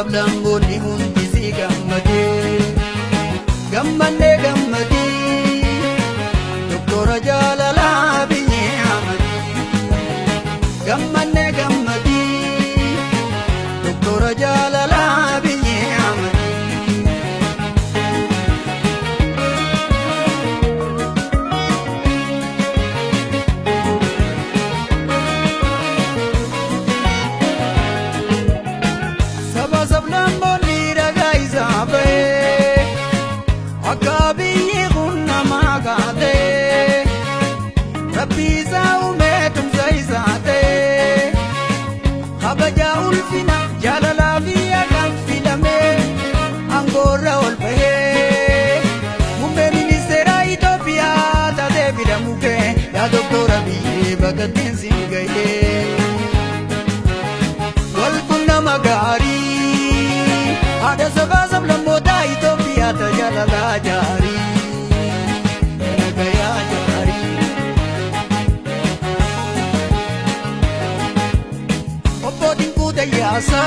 sablammoonni hundi si gammadee gammadee gammadee doktora jaalalaa biyyee amadee gammadee gammadee doktora jaalalaa biyyee amadee. Doktora biye bagatin singaye wal kunna magari ada sabazam lamboda Ethiopia tajalala jari gaya jari obodin kudayasa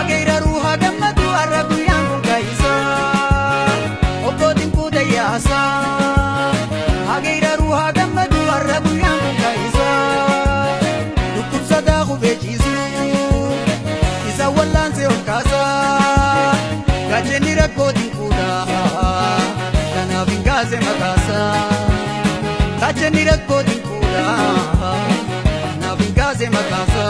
agira ruha gamadu arabu yang kaisa obodin kudayasa agira ruha gamadu arabu yang kaisa dukub sadaku bejisu isa wallanse okasa gajeni rakodi kuda dana vingaze makasa gajeni rakodi kuda dana vingaze makasa.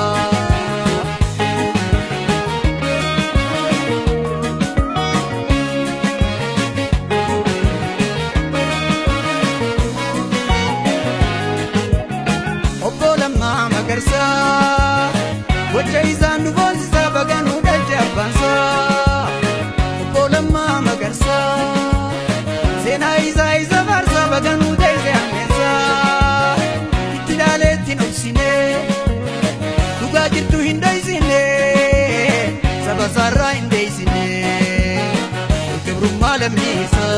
Wajahizan dubonsa bagan udah jabansa Polama magarsa Sena iza varsa bagan udah zeamensa Itidaletin obsine Duga jirtu hindai sine Sabasara hindai sine Kebrum malam nisa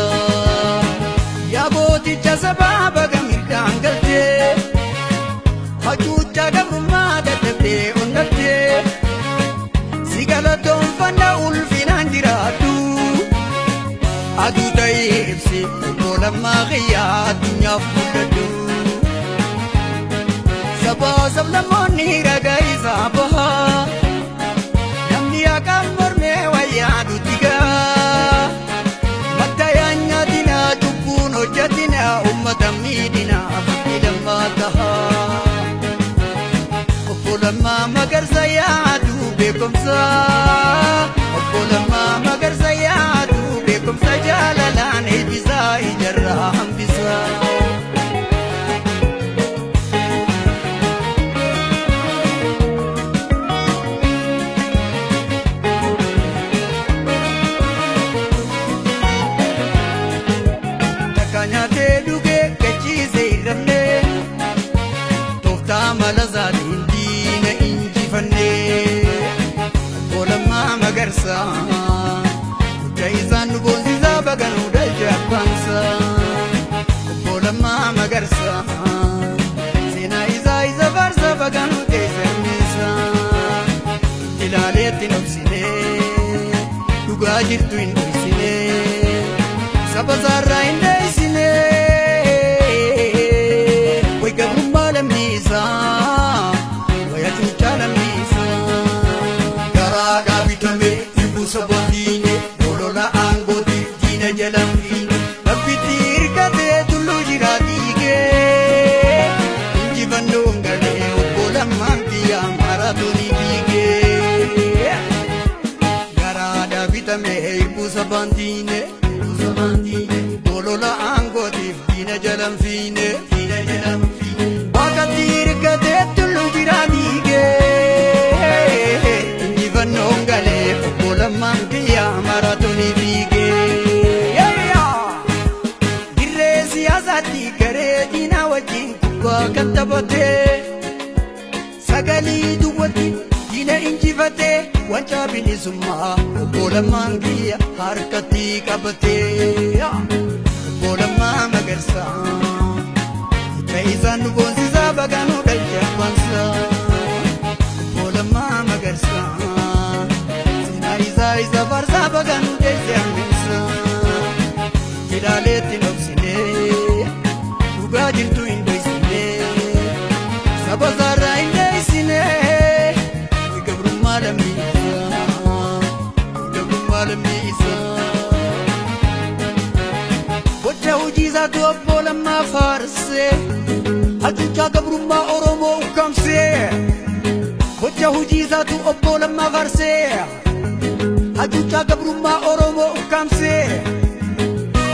Ya boti jasaba bagan mirdang galte Hajuja gabruma dadabde onnate Sigala donfana ulfinan jiratu Adu daibsi kola maghiyat nyafudadu Saba sablamoni ragai sabaha Namni akam morme wayadu tiga Matayanya dina tukuno jatina ummatamidina fakidam mataha Lama magar saya adu bekomsa Lama magar saya adu bekomsa jalalan bisa ijarah bisa Takanya teduge kecize iramne Tofta malazadi Polama magarsa Jaizan bonziza bagan udah japansa Polama magarsa Sena iza varsa bagan udah sermisa Tilaletin obsine Duga jirtu indisine Sabazarra indisine Wai gabrum malam nisa Sabondine dolola angoti dina jalamine abitir kate tullu jiradige jibandongale obola mantia maratoni dige garada vitame ibu sabondine dolola angoti dina jalamine bagatir kate tullu jiradige jibandongale Mantia maratoni dige Dirresi azati gareedina wajin kubba kattabate Sagali duwati dina injifate wanca bilisumma Obbola mangia harkati qabate Obbola magarsa Kaizan bonziza baganu daljabansa Obbola magarsa isaatu obbo Lammaa faarsee hacuuccaa gabrummaa Oromoo ukkaamsee gocha hojii isaatu obbo Lammaa faarsee hacuuccaa gabrummaa Oromoo ukkaamsee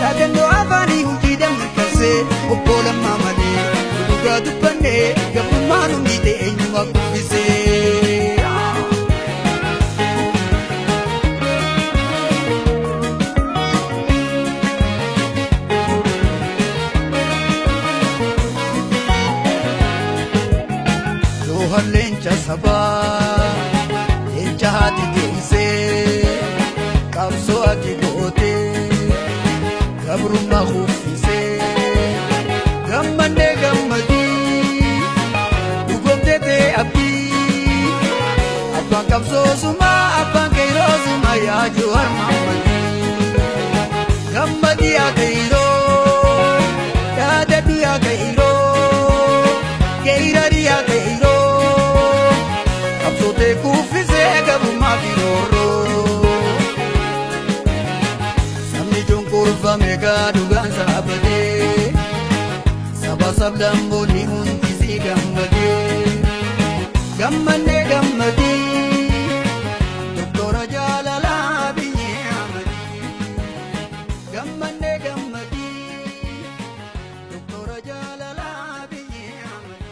dhaadannoo afaanii hojii dammaqsee obbo Lammaa malee dhugaa dubbannee gabrummaan hundi ta'e eenyuma kuffisee. Leenca sabaa leenca haati geessee qabsoo ati gootee gabrummaa kuffisee gammannee gammadii dhugoomtee ta'e abdii abbaan qabsoo sumaa abbaan qeerroo sumaa yaa Jawaar Mohammadii gammadii yaa qeerroo yaadadhu yaa qeerroo qeerradii yaa qeerroo. Sote kuffisee gabrummaa firoorroo sabni cunqurfame dhugaan saabadee saba sablammoonni hundi si gammadee gammannee gammadii doktora Jaalalaa Biyyee Amadii gammannee gammadii doktora Jaalalaa Biyyee Amadii.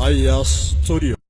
Aya Studio.